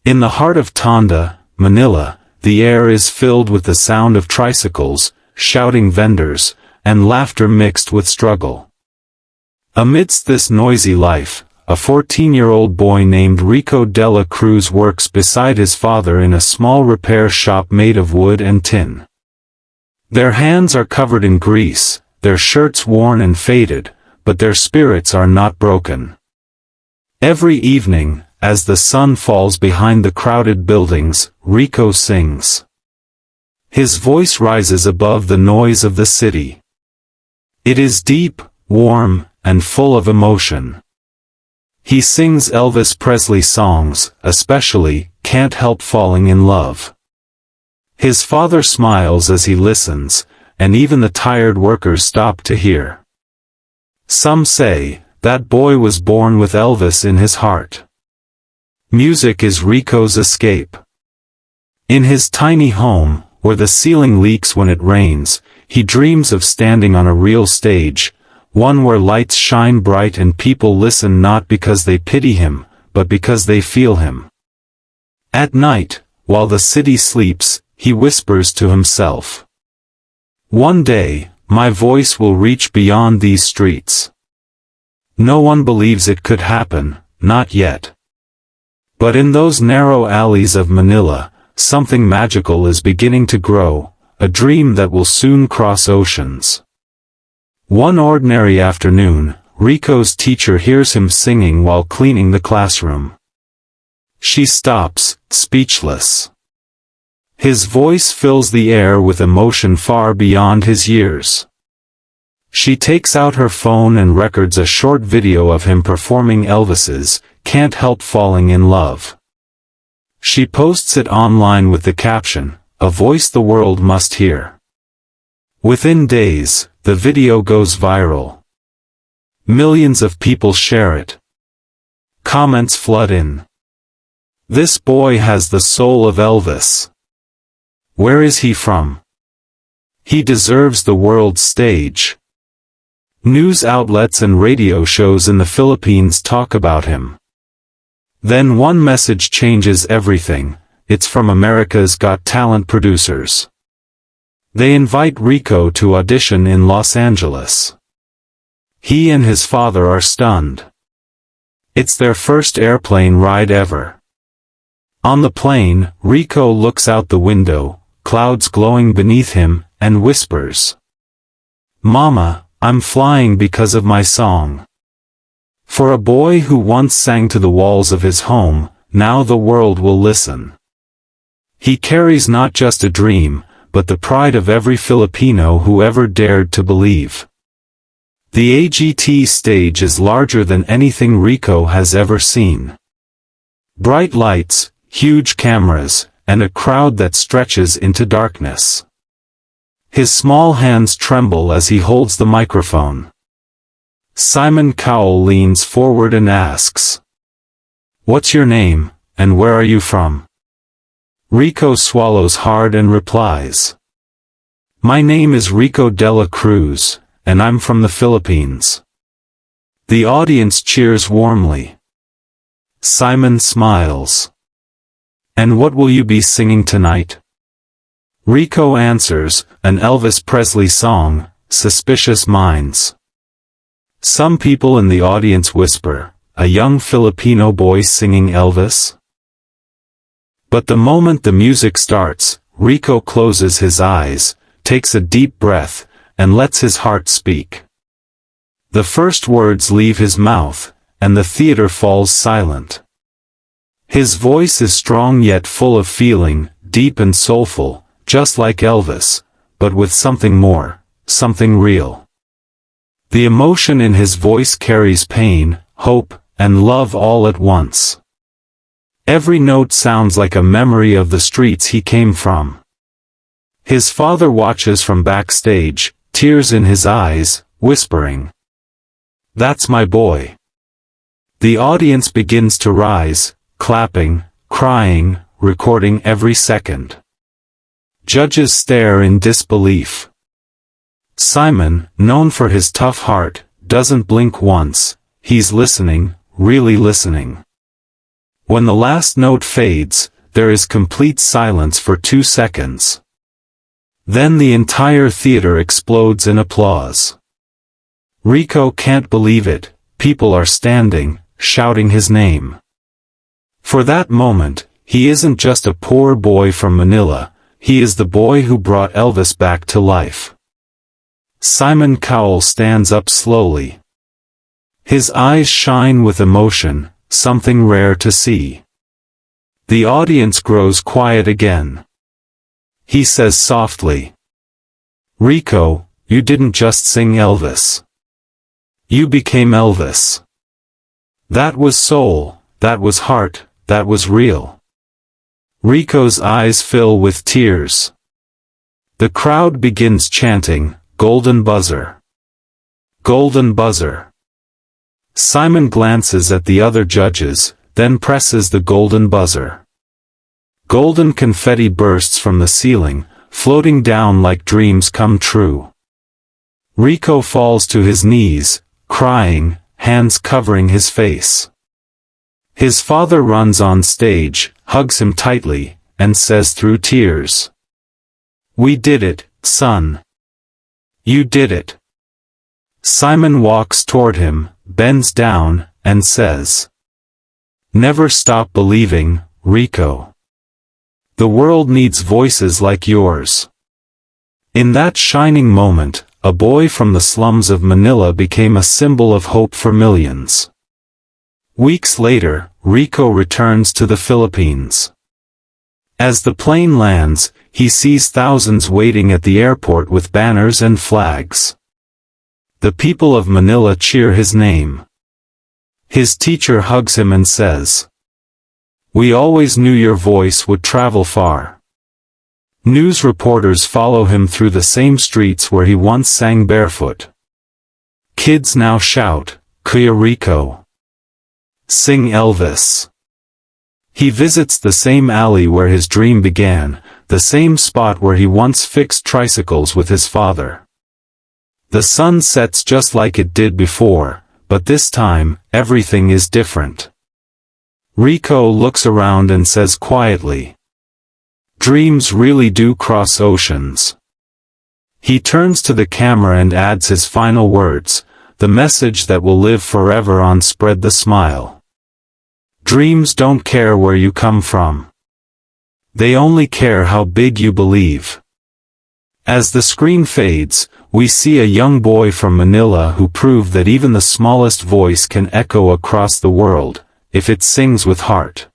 In the heart of Tonda, Manila, the air is filled with the sound of tricycles, shouting vendors, and laughter mixed with struggle. Amidst this noisy life, a 14-year-old boy named Rico Dela Cruz works beside his father in a small repair shop made of wood and tin. Their hands are covered in grease, their shirts worn and faded, but their spirits are not broken. Every evening, as the sun falls behind the crowded buildings, Rico sings. His voice rises above the noise of the city. It is deep, warm, and full of emotion. He sings Elvis Presley songs, especially "Can't Help Falling in Love." His father smiles as he listens, and even the tired workers stop to hear. Some say, that boy was born with Elvis in his heart. Music is Rico's escape. In his tiny home, where the ceiling leaks when it rains, he dreams of standing on a real stage, one where lights shine bright and people listen not because they pity him, but because they feel him. At night, while the city sleeps, he whispers to himself, "One day, my voice will reach beyond these streets." No one believes it could happen, not yet. But in those narrow alleys of Manila, something magical is beginning to grow, a dream that will soon cross oceans. One ordinary afternoon, Rico's teacher hears him singing while cleaning the classroom. She stops, speechless. His voice fills the air with emotion far beyond his years. She takes out her phone and records a short video of him performing Elvis's "Can't Help Falling in Love." She posts it online with the caption, "A voice the world must hear." Within days, the video goes viral. Millions of people share it. Comments flood in. "This boy has the soul of Elvis. Where is he from? He deserves the world's stage." News outlets and radio shows in the Philippines talk about him. Then one message changes everything. It's from America's Got Talent producers. They invite Rico to audition in Los Angeles. He and his father are stunned. It's their first airplane ride ever. On the plane, Rico looks out the window, clouds glowing beneath him, and whispers, "Mama, I'm flying because of my song." For a boy who once sang to the walls of his home, now the world will listen. He carries not just a dream, but the pride of every Filipino who ever dared to believe. The AGT stage is larger than anything Rico has ever seen. Bright lights, huge cameras, and a crowd that stretches into darkness. His small hands tremble as he holds the microphone. Simon Cowell leans forward and asks, "What's your name, and where are you from?" Rico swallows hard and replies, "My name is Rico Dela Cruz, and I'm from the Philippines." The audience cheers warmly. Simon smiles. "And what will you be singing tonight?" Rico answers, "An Elvis Presley song, Suspicious Minds." Some people in the audience whisper, "A young Filipino boy singing Elvis?" But the moment the music starts, Rico closes his eyes, takes a deep breath, and lets his heart speak. The first words leave his mouth, and the theater falls silent. His voice is strong yet full of feeling, deep and soulful, just like Elvis, but with something more, something real. The emotion in his voice carries pain, hope, and love all at once. Every note sounds like a memory of the streets he came from. His father watches from backstage, tears in his eyes, whispering, "That's my boy." The audience begins to rise, clapping, crying, recording every second. Judges stare in disbelief. Simon, known for his tough heart, doesn't blink once. He's listening, really listening. When the last note fades, there is complete silence for 2 seconds. Then the entire theater explodes in applause. Rico can't believe it. People are standing, shouting his name. For that moment, he isn't just a poor boy from Manila, he is the boy who brought Elvis back to life. Simon Cowell stands up slowly. His eyes shine with emotion, something rare to see. The audience grows quiet again. He says softly, "Rico, you didn't just sing Elvis. You became Elvis. That was soul, that was heart, that was real." Rico's eyes fill with tears. The crowd begins chanting, "Golden buzzer. Golden buzzer." Simon glances at the other judges, then presses the golden buzzer. Golden confetti bursts from the ceiling, floating down like dreams come true. Rico falls to his knees, crying, hands covering his face. His father runs on stage, hugs him tightly, and says through tears, "We did it, son. You did it." Simon walks toward him, bends down, and says, "Never stop believing, Rico. The world needs voices like yours." In that shining moment, a boy from the slums of Manila became a symbol of hope for millions. Weeks later, Rico returns to the Philippines. As the plane lands, he sees thousands waiting at the airport with banners and flags. The people of Manila cheer his name. His teacher hugs him and says, "We always knew your voice would travel far." News reporters follow him through the same streets where he once sang barefoot. Kids now shout, "Kuya Rico. Sing Elvis." He visits the same alley where his dream began, the same spot where he once fixed tricycles with his father. The sun sets just like it did before, but this time, everything is different. Rico looks around and says quietly, "Dreams really do cross oceans." He turns to the camera and adds his final words, the message that will live forever on Spread the Smile. Dreams don't care where you come from. They only care how big you believe. As the screen fades, we see a young boy from Manila who proved that even the smallest voice can echo across the world, if it sings with heart.